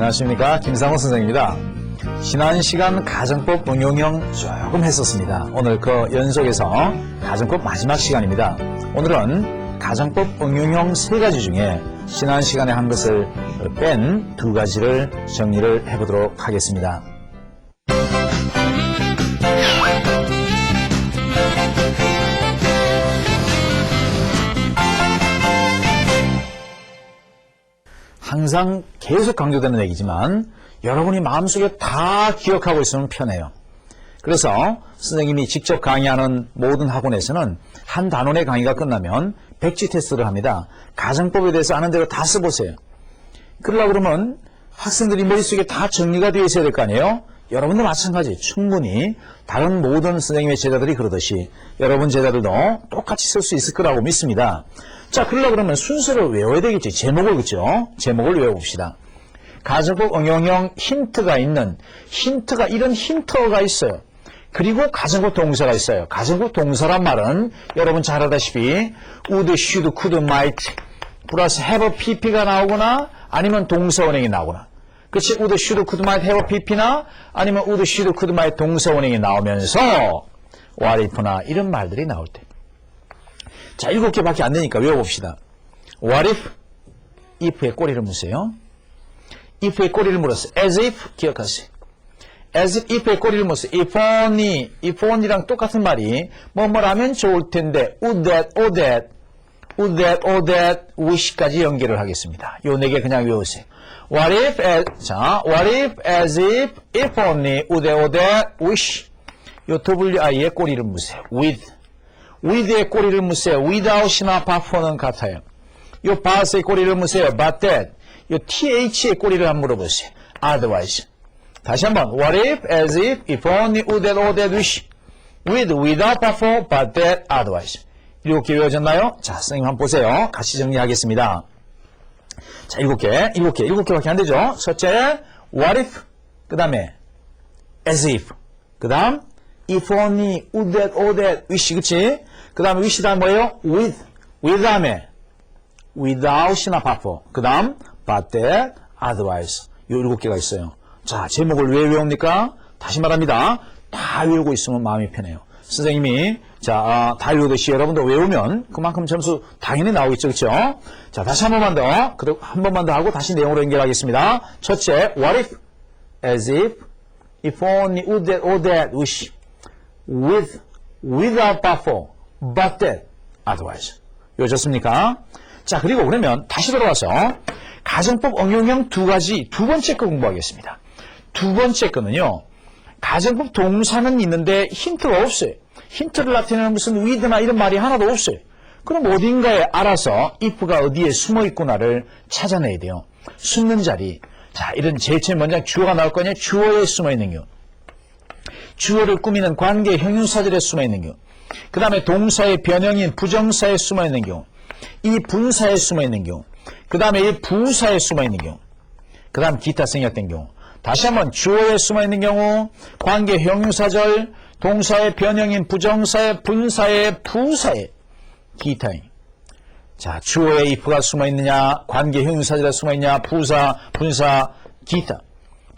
안녕하십니까, 김상호 선생입니다. 지난 시간 가정법 응용형 조금 했었습니다. 오늘 그 연속에서 가정법 마지막 시간입니다. 오늘은 가정법 응용형 3가지 중에 지난 시간에 한 것을 뺀 2가지를 정리를 해보도록 하겠습니다. 항상 계속 강조되는 얘기지만 여러분이 마음속에 다 기억하고 있으면 편해요. 그래서 선생님이 직접 강의하는 모든 학원에서는 한 단원의 강의가 끝나면 백지 테스트를 합니다. 가정법에 대해서 아는 대로 다 써보세요. 그러려고 그러면 학생들이 머릿속에 다 정리가 되어 있어야 될 거 아니에요? 여러분도 마찬가지. 충분히 다른 모든 선생님의 제자들이 그러듯이 여러분 제자들도 똑같이 쓸 수 있을 거라고 믿습니다. 자, 그러려고 그러면 순서를 외워야 되겠지. 제목을, 그죠? 제목을 외워봅시다. 가정법 응용형 힌트가 있는, 이런 힌트가 있어요. 그리고 가정법 동사가 있어요. 가정법 동사란 말은 여러분 잘 알다시피 would, should, could, might 플러스 have, pp가 나오거나 아니면 동사 원형이 나오거나. 그치? would, should, could, might, have, pp나 아니면 would, should, could, might 동사 원형이 나오면서 what if나 이런 말들이 나올 때. 자, 7개밖에 안 되니까 외워봅시다. What if? if의 꼬리를 무세요. if의 꼬리를 물었어요. as if 기억하세요. as if, if의 꼬리를 물었어요. if only랑 똑같은 말이 뭐뭐라면 좋을 텐데 would that, wish까지 연결을 하겠습니다. 요 4개 그냥 외우세요. What if as if only would that, wish. 요 wi의 꼬리를 무세요. with의 꼬리를 무세요. without이나 but for는 같아요. 요 but의 꼬리를 무세요. but that. 요 th의 꼬리를 한번 물어보세요. otherwise. 다시 한번. What if, as if only, would that, or that, wish. without, but for, but that, otherwise. 7개 외워졌나요? 자, 선생님 한번 보세요. 같이 정리하겠습니다. 자, 7개밖에 안 되죠? 첫째, what if, 그 다음에 as if, 그 다음 if only, would that, or that, wish, 그치? 그 다음에 wish 다음 뭐예요? with 다음에 without이나 but for, 그 다음 but that, otherwise. 요 7개가 있어요. 자, 제목을 왜 외웁니까? 다시 말합니다. 다 외우고 있으면 마음이 편해요. 선생님이 다 외우듯이 여러분도 외우면 그만큼 점수 당연히 나오겠죠, 그렇죠? 자, 다시 한 번만 더 하고 다시 내용으로 연결하겠습니다. 첫째, what if, as if only, would that, or that, wish, without, but for, but that, otherwise. 외워졌습니까? 자, 그리고 그러면 다시 돌아와서 가정법 응용형 2가지 두 번째 거 공부하겠습니다. 두 번째 거는요, 가정법 동사는 있는데 힌트가 없어요. 힌트를 나타내는 무슨 with나 이런 말이 하나도 없어요. 그럼 어딘가에 알아서 if가 어디에 숨어 있구나를 찾아내야 돼요. 숨는 자리. 자, 이런 제일 먼저 주어가 나올 거냐? 주어에 숨어 있는 경우. 주어를 꾸미는 관계 형용사절에 숨어 있는 경우. 그 다음에 동사의 변형인 부정사에 숨어 있는 경우. 이 분사에 숨어 있는 경우. 그 다음에 이 부사에 숨어 있는 경우. 그 다음 기타 생략된 경우. 다시 한번 주어에 숨어 있는 경우, 관계 형용사절, 동사의 변형인 부정사의 분사의 부사의 기타인. 자, 주어에 if가 숨어 있느냐, 관계 형용사절에 숨어 있냐, 부사, 분사, 기타.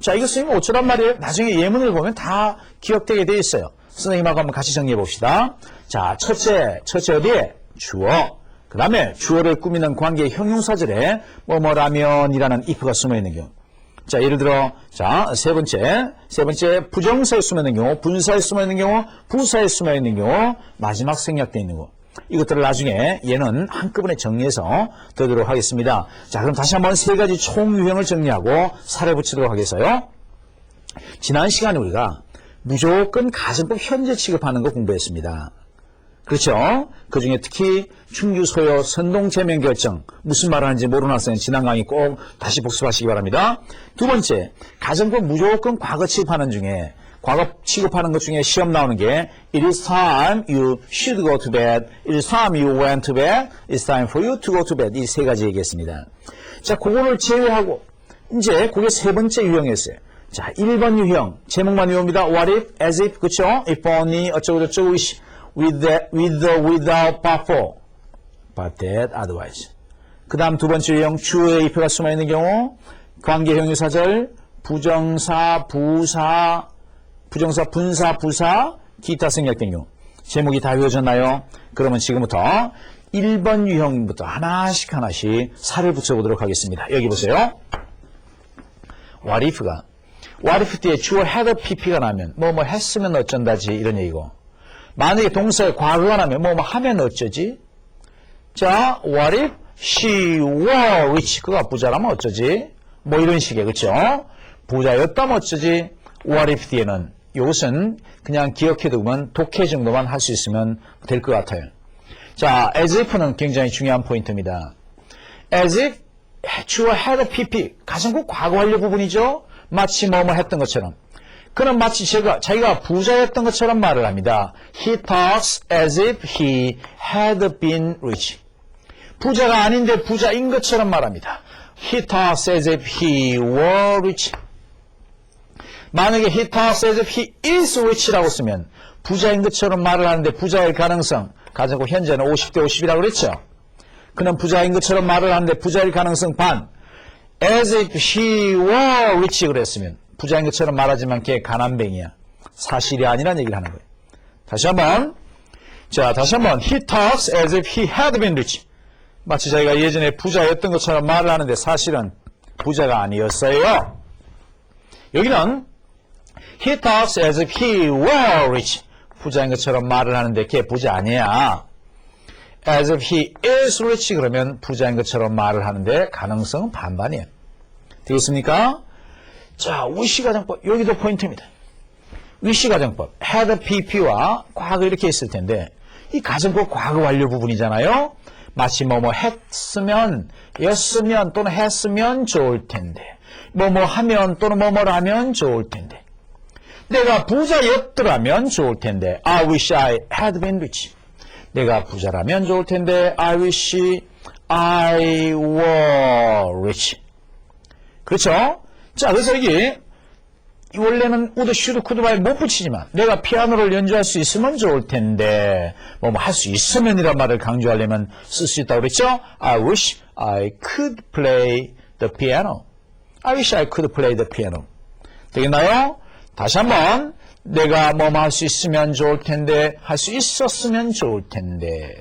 자, 이거 선생님 어쩌란 말이에요? 나중에 예문을 보면 다 기억되게 돼 있어요. 선생님하고 한번 같이 정리해 봅시다. 자, 첫째 어디에? 주어. 그 다음에 주어를 꾸미는 관계 형용사절에 뭐뭐라면이라는 if가 숨어 있는 경우. 자, 예를 들어, 자, 세 번째 부정사에 숨어 있는 경우, 분사에 숨어 있는 경우, 부사에 숨어 있는 경우, 마지막 생략되어 있는 거. 이것들을 나중에 얘는 한꺼번에 정리해서 드리도록 하겠습니다. 자, 그럼 다시 한번 3가지 총 유형을 정리하고 살에 붙이도록 하겠어요. 지난 시간에 우리가 무조건 가정법 현재 취급하는 거 공부했습니다. 그렇죠? 그 중에 특히 충주 소요 선동 제명 결정 무슨 말을 하는지 모르는 학생은 지난 강의 꼭 다시 복습하시기 바랍니다. 두 번째, 가정법 무조건 과거 취급하는 중에 과거 취급하는 것 중에 시험 나오는 게 It is time you should go to bed. It is time you went to bed. It's time for you to go to bed. 이 3가지 얘기했습니다. 자, 그거를 제외하고 이제 그게 3번째 유형이었어요. 자, 1번 유형 제목만 외웁니다. What if, as if, 그쵸? If only, 어쩌고저쩌고, wish. without, but for, but that, otherwise. 그 다음 두 번째 유형, 주어에 if가 숨어 있는 경우, 관계형용사절, 부정사, 부사, 분사, 부사, 기타 생략된 경우. 제목이 다 외워졌나요? 그러면 지금부터 1번 유형부터 하나씩 살을 붙여보도록 하겠습니다. 여기 보세요. What if 뒤에 주어 had pp가 나면 뭐 했으면 어쩐다지 이런 얘기고, 만약에 동사에 과거가 나면 뭐 하면 어쩌지? 자, what if she were rich? 그가 부자라면 어쩌지? 뭐 이런 식의, 그렇죠? 부자였다면 어쩌지? what if 뒤에는 이것은 그냥 기억해두면 독해 정도만 할 수 있으면 될 것 같아요. 자, as if는 굉장히 중요한 포인트입니다. as if 주어 had pp 가장 꼭 과거 완료 부분이죠. 마치 뭐뭐 했던 것처럼. 그는 마치 자기가 부자였던 것처럼 말을 합니다. He talks as if he had been rich. 부자가 아닌데 부자인 것처럼 말합니다. He talks as if he were rich. 만약에 he talks as if he is rich라고 쓰면 부자인 것처럼 말을 하는데 부자일 가능성, 가장 꼭 현재는 50대 50이라고 그랬죠. 그는 부자인 것처럼 말을 하는데 부자일 가능성 반. as if she were rich 그랬으면 부자인 것처럼 말하지만 걔 가난뱅이야. 사실이 아니란 얘기를 하는 거예요. 다시 한번. he talks as if he had been rich. 마치 자기가 예전에 부자였던 것처럼 말을 하는데 사실은 부자가 아니었어요. 여기는 he talks as if he were rich. 부자인 것처럼 말을 하는데 걔 부자 아니야. as if he is rich 그러면 부자인 것처럼 말을 하는데 가능성은 반반이에요. 되겠습니까? 자, 위시가정법 여기도 포인트입니다. 위시가정법 had pp와 과거 이렇게 있을 텐데 이 가정법 과거 완료 부분이잖아요. 마치 뭐뭐 했으면, 였으면 또는 했으면 좋을 텐데 뭐뭐 하면 또는 뭐뭐를 하면 좋을 텐데 내가 부자였더라면 좋을 텐데 I wish I had been rich. 내가 부자라면 좋을 텐데 I wish I were rich. 그렇죠? 자, 그래서 여기 원래는 would, should, could, might 못 붙이지만 내가 피아노를 연주할 수 있으면 좋을 텐데 뭐 할 수 있으면이란 말을 강조하려면 쓸 수 있다고 그랬죠? I wish I could play the piano. I wish I could play the piano. 되겠나요? 다시 한번 내가 뭐 할 수 있으면 좋을 텐데 할 수 있었으면 좋을 텐데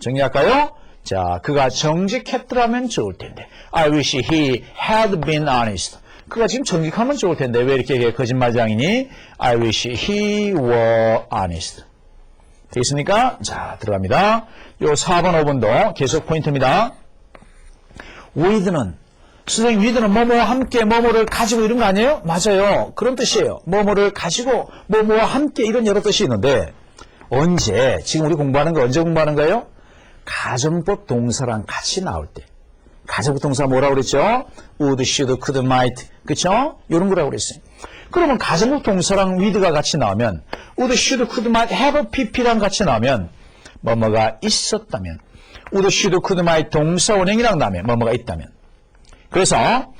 정리할까요? 자, 그가 정직했더라면 좋을 텐데 I wish he had been honest. 그가 지금 정직하면 좋을 텐데 왜 이렇게 거짓말장이니? I wish he were honest. 되겠습니까? 자, 들어갑니다. 요 4번, 5번도 계속 포인트입니다. with는 선생님, with는 뭐뭐와 함께 뭐뭐를 가지고 이런 거 아니에요? 맞아요. 그런 뜻이에요. 뭐뭐를 가지고 뭐뭐와 함께 이런 여러 뜻이 있는데 언제? 지금 우리 공부하는 거 언제 공부하는 거예요? 가정법 동사랑 같이 나올 때. 가정법 동사 뭐라고 그랬죠? would, should, could, might. 그쵸? 이런 거라고 그랬어요. 그러면 가정법 동사랑 with가 같이 나오면 would, should, could, might, have, pp랑 같이 나오면 뭐뭐가 있었다면 would, should, could, might 동사 원형이랑 나오면 뭐뭐가 있다면 그래서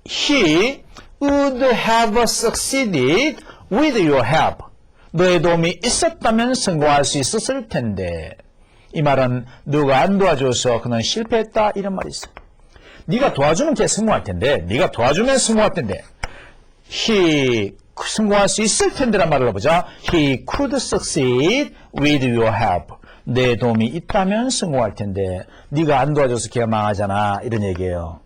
he would have succeeded with your help. 너의 도움이 있었다면 성공할 수 있었을 텐데 이 말은 누가 안 도와줘서 그는 실패했다 이런 말이 있어요. 네가 도와주면 걔 성공할 텐데 네가 도와주면 성공할 텐데 he 성공할 수 있을 텐데란 말을 해보자. He could succeed with your help. 내 도움이 있다면 성공할 텐데 네가 안 도와줘서 걔가 망하잖아 이런 얘기예요.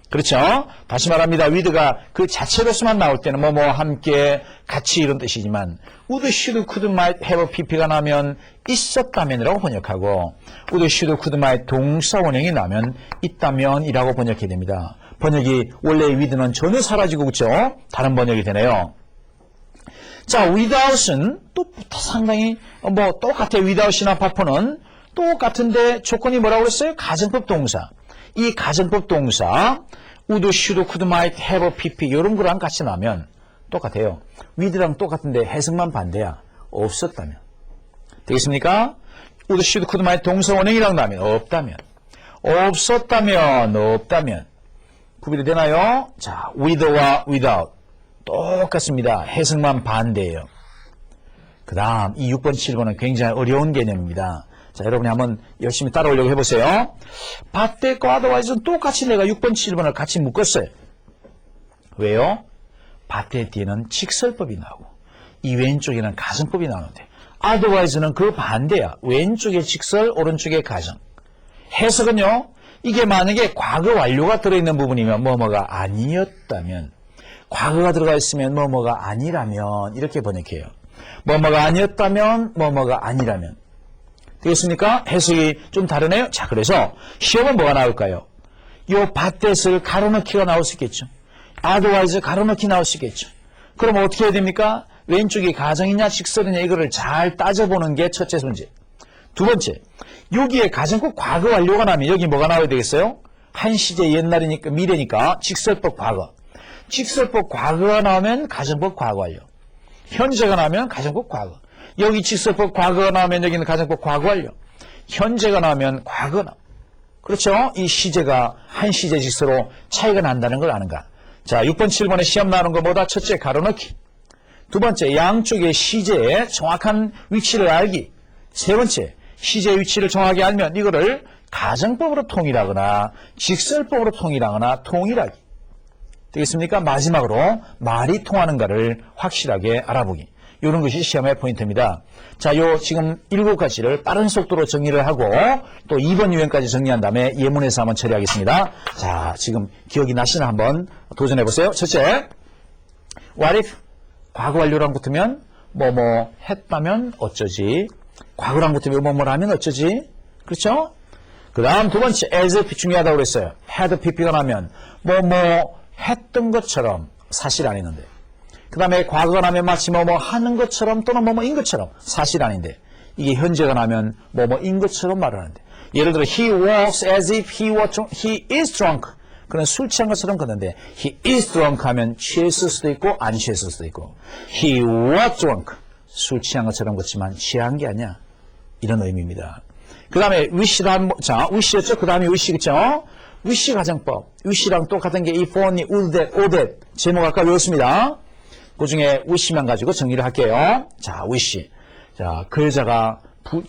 그렇죠? 다시 말합니다. with가 그 자체로서만 나올 때는 뭐뭐와 함께 같이 이런 뜻이지만 would, should, could, might, have, pp가 나면 있었다면이라고 번역하고 would, should, could, might 동사 원형이 나면 있다면이라고 번역해야 됩니다. 번역이 원래 with는 전혀 사라지고 그렇죠? 다른 번역이 되네요. 자, without은 또 상당히 똑같아요. without이나 paper는 똑같은데 조건이 뭐라고 그랬어요? 가정법 동사. 이 가정법 동사 would, should, could, might, have, pp 이런 거랑 같이 나면 똑같아요. with랑 똑같은데 해석만 반대야. 없었다면. 되겠습니까? would, should, could, might 동사 원형이랑 나면 없다면. 없었다면 없다면. 구별이 되나요? 자, with와 without 똑같습니다. 해석만 반대예요. 그 다음 이 6번, 7번은 굉장히 어려운 개념입니다. 자, 여러분이 한번 열심히 따라오려고 해보세요. but that과 otherwise는 똑같이 내가 6번, 7번을 같이 묶었어요. 왜요? but that 뒤에는 직설법이 나오고 이 왼쪽에는 가정법이 나오는데 otherwise는 그 반대야. 왼쪽에 직설, 오른쪽에 가정. 해석은요. 이게 만약에 과거 완료가 들어있는 부분이면 뭐뭐가 아니었다면, 과거가 들어가 있으면 뭐뭐가 아니라면 이렇게 번역해요. 뭐뭐가 아니었다면 뭐뭐가 아니라면. 되겠습니까? 해석이 좀 다르네요. 자, 그래서 시험은 뭐가 나올까요? 요 밭댓을 가로넣기가 나올 수 있겠죠. otherwise 가로넣기 나올 수 있겠죠. 그럼 어떻게 해야 됩니까? 왼쪽이 가정이냐 직설이냐 이거를 잘 따져보는 게 첫째 문제. 두 번째, 여기에 가정법 과거 완료가 나면 여기 뭐가 나와야 되겠어요? 한 시제 옛날이니까 미래니까 직설법 과거. 직설법 과거가 나오면 가정법 과거 완료. 현재가 나오면 가정법 과거. 여기 직설법 과거가 나오면 여기는 가정법 과거 완료. 현재가 나오면 과거 나. 그렇죠? 이 시제가 한 시제 직서로 차이가 난다는 걸 아는가? 자, 6번, 7번에 시험 나오는 것보다 첫째 가로넣기. 두 번째, 양쪽의 시제의 정확한 위치를 알기. 세 번째, 시제의 위치를 정확하게 알면 이거를 가정법으로 통일하거나 직설법으로 통일하거나 통일하기. 되겠습니까? 마지막으로 말이 통하는가를 확실하게 알아보기. 이런 것이 시험의 포인트입니다. 자, 요 지금 7가지를 빠른 속도로 정리를 하고 또 2번 유형까지 정리한 다음에 예문에서 한번 처리하겠습니다. 자, 지금 기억이 나시나 한번 도전해 보세요. 첫째, what if 과거 완료랑 붙으면 뭐뭐 했다면 어쩌지? 과거랑 붙으면 뭐뭐라면 어쩌지? 그렇죠? 그 다음 두 번째, as if 중요하다고 그랬어요. had pp가 나면 뭐뭐 했던 것처럼 사실 아니는데. 그 다음에 과거가 나면 마치 뭐뭐 하는 것처럼 또는 뭐뭐인 것처럼 사실 아닌데. 이게 현재가 나면 뭐뭐인 것처럼 말을 하는데. 예를 들어 he walks as if he is drunk. 그는 술 취한 것처럼 걷는데 he is drunk 하면 취했을 수도 있고 안 취했을 수도 있고 he was drunk. 술 취한 것처럼 걷지만 취한 게 아니야. 이런 의미입니다. 그 다음에 wish란, 자, wish였죠? 그 다음에 wish, 그쵸? wish 가정법. wish랑 똑같은 게 if only, would that, would that. 제목 아까 외웠습니다. 그 중에 wish만 가지고 정리를 할게요. 자, wish. 자, 그 여자가,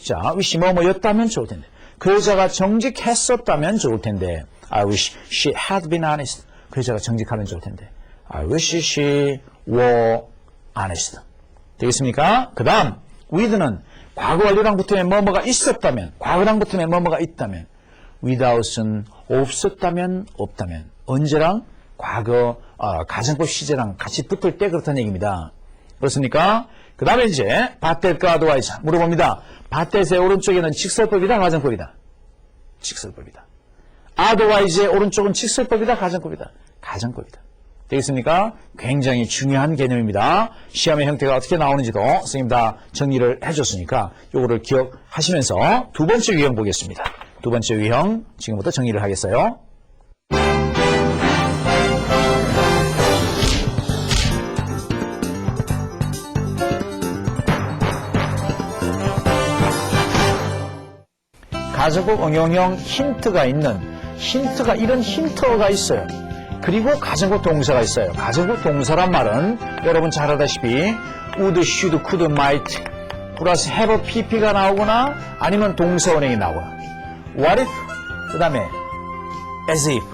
자, wish 뭐뭐였다면 좋을 텐데. 그 여자가 정직했었다면 좋을 텐데. I wish she had been honest. 그 여자가 정직하면 좋을 텐데. I wish she were honest. 되겠습니까? 그 다음, with는 과거 완료랑 붙으면 뭐뭐가 있었다면, 과거랑 붙으면 뭐뭐가 있다면, without은 없었다면, 없다면, 언제랑 과거, 가정법 시제랑 같이 붙을 때 그렇다는 얘기입니다. 그렇습니까? 그 다음에 이제, but that과 otherwise 물어봅니다. but that의 오른쪽에는 직설법이다, 가정법이다? 직설법이다. otherwise의 오른쪽은 직설법이다, 가정법이다? 가정법이다. 되겠습니까? 굉장히 중요한 개념입니다. 시험의 형태가 어떻게 나오는지도 선생님 다 정리를 해줬으니까 요거를 기억하시면서 두 번째 유형 보겠습니다. 두 번째 유형 지금부터 정리를 하겠어요. 가정법 응용형 힌트가 이런 힌트가 있어요. 그리고 가정법 동사가 있어요. 가정법 동사란 말은 여러분 잘 알다시피 would, should, could, might 플러스 have, pp가 나오거나 아니면 동사 원형이 나오거나 what if, 그 다음에 as if,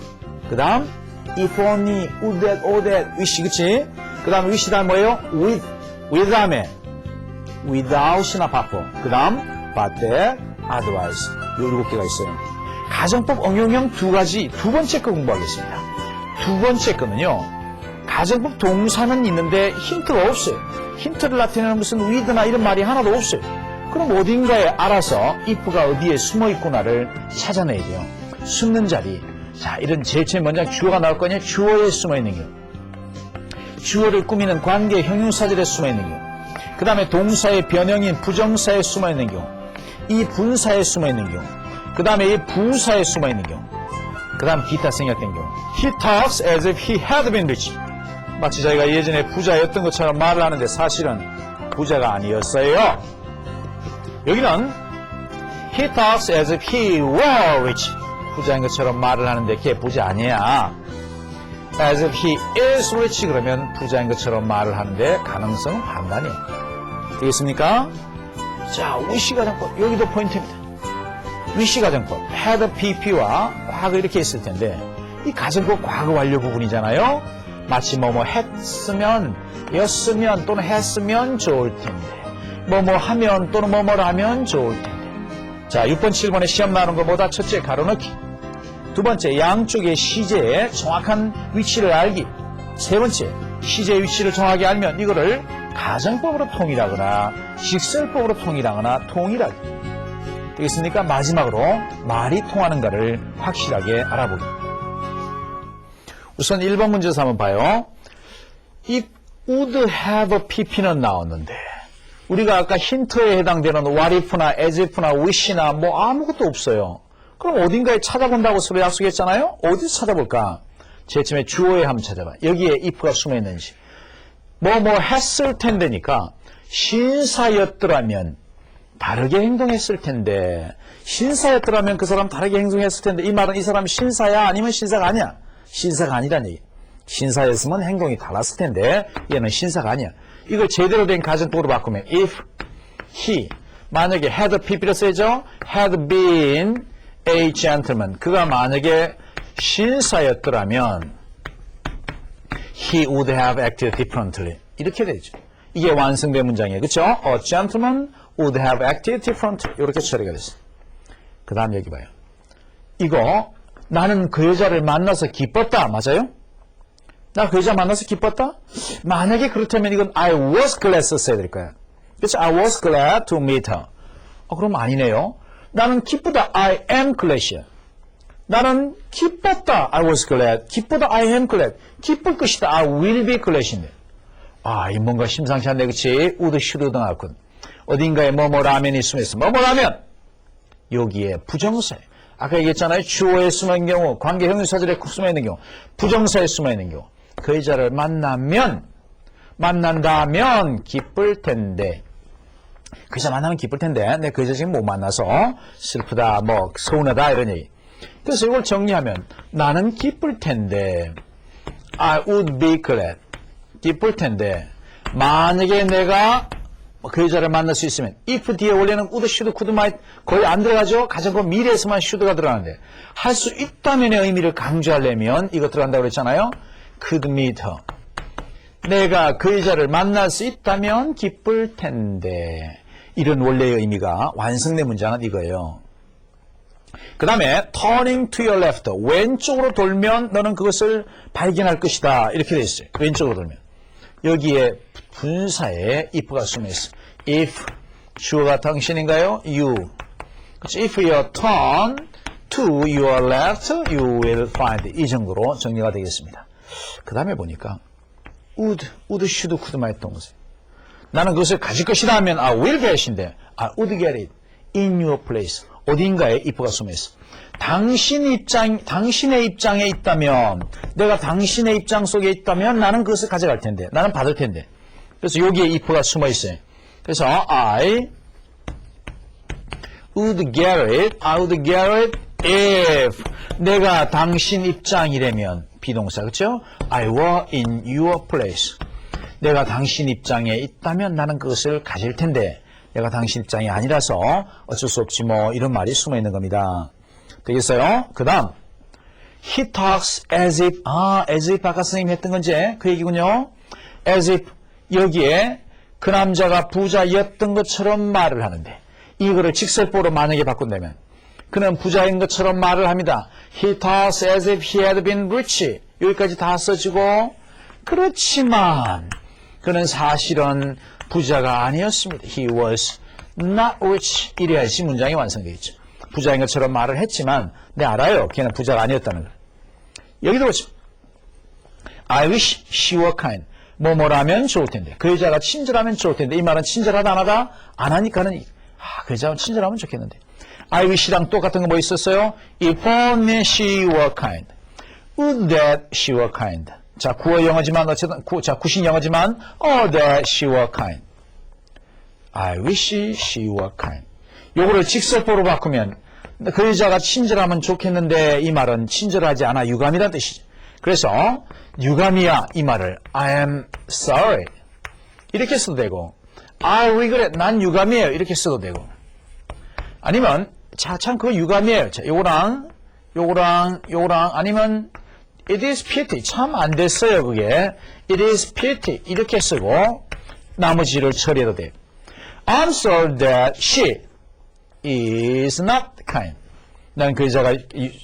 그 다음 if only, would that, or that, wish, 그치? 그 다음에 wish 다음 뭐예요? with 다음에 without이나 바포, 그 다음 but that, otherwise 요 7개가 있어요. 가정법 응용형 두 번째 거 공부하겠습니다. 두 번째 거는요, 가정법 동사는 있는데 힌트가 없어요. 힌트를 나타내는 무슨 with나 이런 말이 하나도 없어요. 그럼 어딘가에 알아서 if가 어디에 숨어 있구나를 찾아내야 돼요. 숨는 자리. 자, 이런 제일 먼저 주어가 나올 거냐? 주어에 숨어 있는 경우. 주어를 꾸미는 관계 형용사절에 숨어 있는 경우. 그 다음에 동사의 변형인 부정사에 숨어 있는 경우. 이 분사에 숨어 있는 경우. 그 다음에 이 부사에 숨어 있는 경우. 그 다음 기타 생략된 경우. He talks as if he had been rich. 마치 자기가 예전에 부자였던 것처럼 말을 하는데 사실은 부자가 아니었어요. 여기는 He talks as if he were rich. 부자인 것처럼 말을 하는데 걔 부자 아니야. As if he is rich 그러면 부자인 것처럼 말을 하는데 가능성은 반반이에요. 되겠습니까? 자, 위시가 잡고 여기도 포인트입니다. 위시 가정법, had pp와 과거 이렇게 있을 텐데 이 가정법 과거 완료 부분이잖아요. 마치 뭐뭐 했으면, 였으면 또는 했으면 좋을 텐데 뭐뭐 하면 또는 뭐뭐를 하면 좋을 텐데. 자, 6번, 7번에 시험 나오는 것보다 첫째 가로넣기, 두 번째 양쪽의 시제의 정확한 위치를 알기, 세 번째 시제의 위치를 정확하게 알면 이거를 가정법으로 통일하거나 직설법으로 통일하거나 통일하기. 되겠습니까? 마지막으로 말이 통하는가를 확실하게 알아보기. 우선 1번 문제에서 한번 봐요. 이 would have pp는 나왔는데 우리가 아까 힌트에 해당되는 what if나 as if나 wish나 뭐 아무것도 없어요. 그럼 어딘가에 찾아본다고 서로 약속했잖아요. 어디서 찾아볼까? 제일 처음에 주어에 한번 찾아봐. 여기에 if가 숨어있는지. 뭐 했을 텐데니까 신사였더라면 다르게 행동했을 텐데, 신사였더라면 그 사람 다르게 행동했을 텐데, 이 말은 이 사람 신사야 아니면 신사가 아니야? 신사가 아니란 얘기. 신사였으면 행동이 달랐을 텐데 얘는 신사가 아니야. 이걸 제대로 된 가정법으로 바꾸면 if he 만약에 had pp를 쓰죠. had been a gentleman, 그가 만약에 신사였더라면 he would have acted differently, 이렇게 되죠. 이게 완성된 문장이에요. 그렇죠? A gentleman would have acted differently, 이렇게 처리가 됐어요. 그 다음 여기 봐요. 이거 나는 그 여자를 만나서 기뻤다, 맞아요? 나 그 여자 만나서 기뻤다? 만약에 그렇다면 이건 I was glad 써야 될 거야. 그래서 I was glad to meet her. 그럼 아니네요. 나는 기쁘다, I am glad이야. 나는 기뻤다, I was glad. 기쁘다, I am glad. 기쁠 것이다, I will be glad인데. 이 뭔가 심상치 않네, 그치? would, should 나왔군. 어딘가에 뭐뭐라면이 숨어있어. 뭐뭐라면 여기에 부정사에, 아까 얘기했잖아요. 주어에 숨어있는 경우, 관계 형용사절에 숨어있는 경우, 부정사에 숨어있는 경우, 그 여자를 만난다면 기쁠 텐데, 그 여자 만나면 기쁠 텐데, 내 그 여자 지금 못 만나서 슬프다, 뭐 서운하다, 이런 얘기. 그래서 이걸 정리하면 나는 기쁠 텐데, I would be glad, 기쁠 텐데, 만약에 내가 그 여자를 만날 수 있으면, if 뒤에 원래는 would, should, could, might 거의 안 들어가죠. 가정법 미래에서만 should가 들어가는데, 할 수 있다면의 의미를 강조하려면 이거 들어간다고 그랬잖아요. could meet her. 내가 그 여자를 만날 수 있다면 기쁠 텐데, 이런 원래의 의미가 완성된 문장은 이거예요. 그 다음에 turning to your left, 왼쪽으로 돌면 너는 그것을 발견할 것이다, 이렇게 되어 있어요. 왼쪽으로 돌면. 여기에 분사에 if가 숨어있어. if 주어가 당신인가요? you. 그렇죠? If you turn to your left, you will find. 이 정도로 정리가 되겠습니다. 그 다음에 보니까 would, should, could, might 동사. 나는 그것을 가질 것이다 하면 will get인데 would get it in your place. 어딘가에 if가 숨어있어. 당신의 입장에 있다면, 내가 당신의 입장 속에 있다면 나는 그것을 가져갈 텐데, 나는 받을 텐데. 그래서 여기에 if가 숨어 있어요. 그래서 I would get it if 내가 당신 입장이라면, 비동사, 그렇죠? I were in your place. 내가 당신 입장에 있다면 나는 그것을 가질 텐데, 내가 당신 입장이 아니라서 어쩔 수 없지 뭐, 이런 말이 숨어 있는 겁니다. 되겠어요? 그 다음 he talks as if, as if 아까 선생님이 했던 건지 그 얘기군요. as if 여기에 그 남자가 부자였던 것처럼 말을 하는데, 이거를 직설법으로 만약에 바꾼다면 그는 부자인 것처럼 말을 합니다. he talks as if he had been rich. 여기까지 다 써지고, 그렇지만 그는 사실은 부자가 아니었습니다. he was not rich. 이래야지 문장이 완성되겠죠. 부자인 것처럼 말을 했지만 네 알아요. 걔는 부자가 아니었다는 걸. 여기도 보시죠. I wish she were kind. 뭐뭐라면 좋을 텐데. 그 여자가 친절하면 좋을 텐데. 이 말은 친절하다 안 하다? 안 하니까는 그 여자는 친절하면 좋겠는데. I wish랑 똑같은 거 뭐 있었어요? If only she were kind. Would that she were kind. 자, 구어 영어지만 어쨌든 구신 영어지만 that she were kind. I wish she were kind. 요거를 직설법으로 바꾸면 그 여자가 친절하면 좋겠는데, 이 말은 친절하지 않아, 유감이라는 뜻이죠. 그래서 유감이야, 이 말을 I am sorry 이렇게 써도 되고, I regret, 난 유감이에요, 이렇게 써도 되고, 아니면 자, 참 그거 유감이에요. 자, 요거랑 아니면 it is pity. 참 안 됐어요, 그게. it is pity. 이렇게 쓰고 나머지를 처리해도 돼요. I'm sorry that she is not kind. 난 그 여자가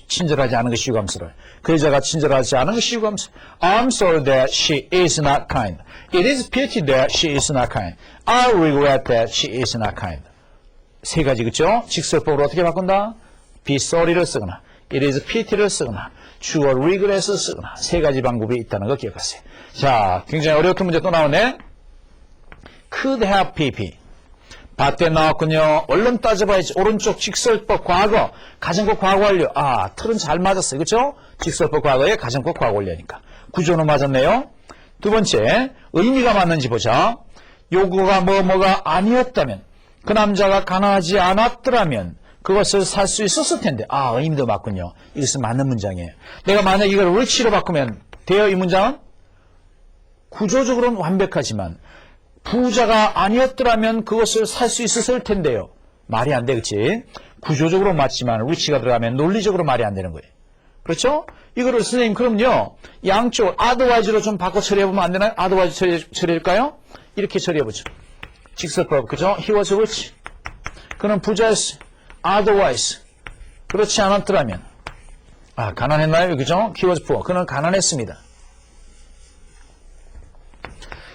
친절하지 않은 것이 유감스러워요. 그 여자가 친절하지 않은 것이 유감스러워요. I'm sorry that she is not kind. It is pity that she is not kind. I regret that she is not kind. 세 가지, 그쵸? 직설법으로 어떻게 바꾼다? be sorry를 쓰거나, it is pity를 쓰거나, 주어 regret을 쓰거나, 세 가지 방법이 있다는 거 기억하세요. 자, 굉장히 어려웠던 문제 또 나오네. could have pp. 밭대 나왔군요. 얼른 따져봐야지. 오른쪽 직설법 과거, 가정법 과거 완료. 아, 틀은 잘 맞았어요. 그렇죠? 직설법 과거에 가정법 과거 완료니까. 구조는 맞았네요. 두 번째, 의미가 맞는지 보자. 요구가 뭐가 아니었다면, 그 남자가 가난하지 않았더라면 그것을 살 수 있었을 텐데. 아, 의미도 맞군요. 이것은 맞는 문장이에요. 내가 만약 이걸 rich로 바꾸면 돼요, 이 문장은? 구조적으로는 완벽하지만 부자가 아니었더라면 그것을 살 수 있었을 텐데요. 말이 안 돼, 그치? 구조적으로 맞지만 rich가 들어가면 논리적으로 말이 안 되는 거예요. 그렇죠? 이거를 선생님 그럼요. 양쪽을 otherwise로 좀 바꿔 처리해보면 안 되나요? otherwise 처리할까요? 이렇게 처리해보죠. 직설법, 그죠? He was rich. 그는 부자였어. otherwise. 그렇지 않았더라면. 아, 가난했나요? 그죠? He was poor. 그는 가난했습니다.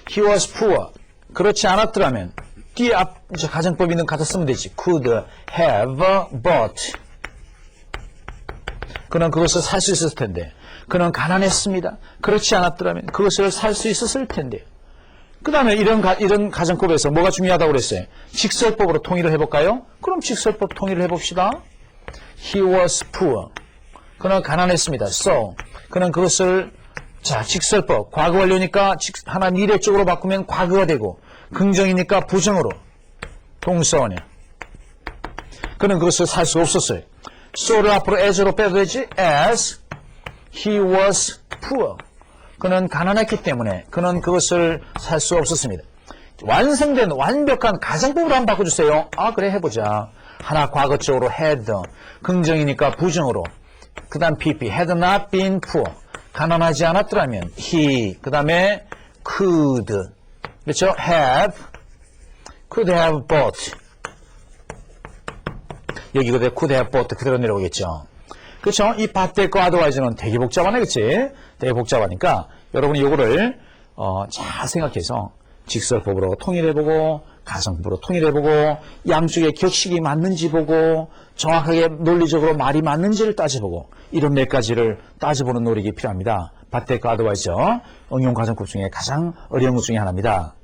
He was poor. 그렇지 않았더라면 뒤에 앞 가정법 있는 가사 쓰면 되지. could have bought. 그는 그것을 살 수 있었을 텐데. 그는 가난했습니다. 그렇지 않았더라면 그것을 살 수 있었을 텐데. 그 다음에 이런 가정법에서 뭐가 중요하다고 그랬어요? 직설법으로 통일을 해볼까요? 그럼 직설법 통일을 해봅시다. He was poor. 그는 가난했습니다. So. 그는 그것을 자, 직설법. 과거 완료니까 하나 미래 쪽으로 바꾸면 과거가 되고 긍정이니까 부정으로 동사원이야. 그는 그것을 살 수 없었어요. so를 앞으로 as로 빼도 되지? as he was poor. 그는 가난했기 때문에 그는 그것을 살 수 없었습니다. 완성된 완벽한 가정법으로 한번 바꿔주세요. 아, 그래, 해보자. 하나 과거 쪽으로 had. 긍정이니까 부정으로. 그 다음 pp. had not been poor. 가난하지 않았더라면 he, 그 다음에 could, 그렇죠? could have bought. 여기 그대로 could have bought 그대로 내려오겠죠. 그렇죠? 이 밭대 거 otherwise는 되게 복잡하네, 그렇지? 되게 복잡하니까 여러분이 요거를 잘 생각해서 직설법으로 통일해보고 가정법으로 통일해보고 양쪽의 격식이 맞는지 보고 정확하게 논리적으로 말이 맞는지를 따져보고 이런 몇 가지를 따져보는 노력이 필요합니다. 밭대 거 otherwise 응용 가정법 중에 가장 어려운 것 중에 하나입니다.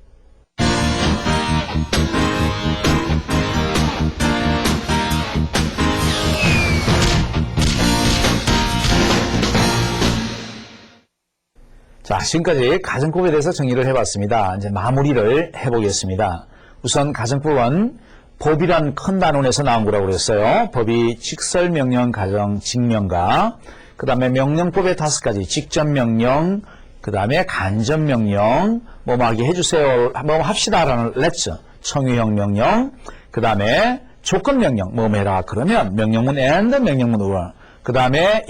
자, 지금까지 가정법에 대해서 정리를 해봤습니다. 이제 마무리를 해보겠습니다. 우선 가정법은 법이란 큰 단원에서 나온 거라고 그랬어요. 법이 직설, 명령, 가정, 직명가, 그 다음에 명령법의 5가지, 직접명령, 그 다음에 간접명령, 뭐뭐 하게 해주세요, 뭐뭐 합시다라는 let's, 청유형 명령, 그 다음에 조건명령, 뭐뭐 해라 그러면 명령문 and, 명령문 or, 그 다음에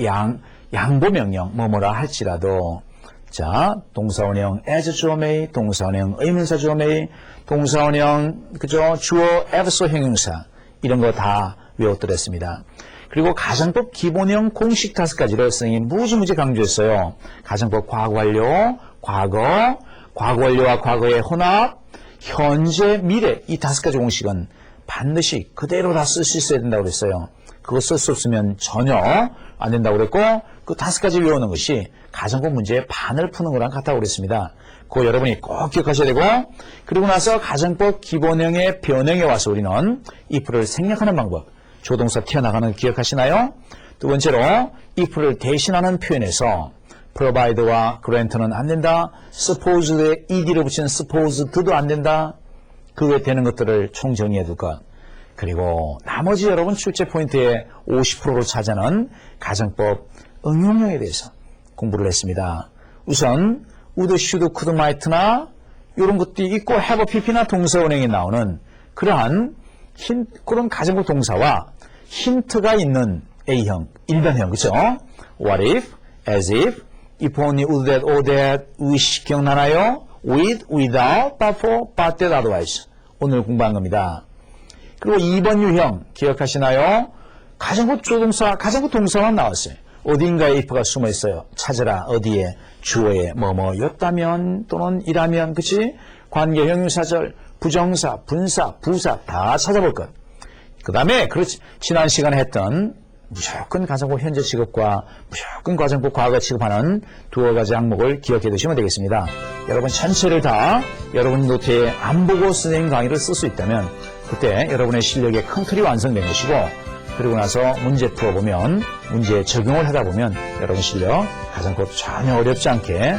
양보명령, 뭐뭐라 할지라도. 자, 동사원형 as 주어 may, 동사원형 의문사 주어 may, 동사원형 그죠? 주어 에브소 형용사 이런 거 다 외웠더랬습니다. 그리고 가정법 기본형 공식 5가지를 선생님이 무지무지 강조했어요. 가정법 과거 완료, 과거 완료와 과거의 혼합, 현재, 미래 이 5가지 공식은 반드시 그대로 다 쓸 수 있어야 된다고 그랬어요. 그거 쓸 수 없으면 전혀 안 된다고 그랬고 그 5가지 외우는 것이 가정법 문제의 반을 푸는 거랑 같다고 그랬습니다. 그거 여러분이 꼭 기억하셔야 되고 그리고 나서 가정법 기본형의 변형에 와서 우리는 if를 생략하는 방법 조동사 튀어나가는 거 기억하시나요? 두 번째로 if를 대신하는 표현에서 provide와 grant는 안 된다. supposed에 ed를 붙인 supposed도 안 된다. 그 외에 되는 것들을 총정리해 둘 것. 그리고 나머지 여러분 출제 포인트의 50%로 차지하는 가정법 응용형에 대해서 공부를 했습니다. 우선 would, should, could, might나 이런 것들이 있고 have, pp나 동사원형이 나오는 그러한 그런 가정법 동사와 힌트가 있는 A형, 일변형, 그쵸? What if, as if, if only, would that, or that, wish 기억나나요? With, without, but for, but that, otherwise. 오늘 공부한 겁니다. 그리고 2번 유형 기억하시나요? 가정법 조동사, 가정법 동사만 나왔어요. 어딘가에 if가 숨어 있어요. 찾으라, 어디에, 주어에, 뭐뭐였다면 또는 이라면, 그치? 관계, 형용사절, 부정사, 분사, 부사 다 찾아볼 것. 그 다음에 그렇지 지난 시간에 했던 무조건 가정법 현재 취급과 무조건 가정법 과거 취급하는 두어 가지 항목을 기억해 두시면 되겠습니다. 여러분 전체를 다 여러분 노트에 안 보고 선생님 강의를 쓸 수 있다면 그때 여러분의 실력의 큰 틀이 완성된 것이고 그리고 나서 문제 풀어보면 문제 적용을 하다 보면 여러분 실력 가정법 전혀 어렵지 않게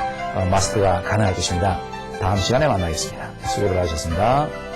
마스터가 가능할 것입니다. 다음 시간에 만나겠습니다. 수고들 하셨습니다.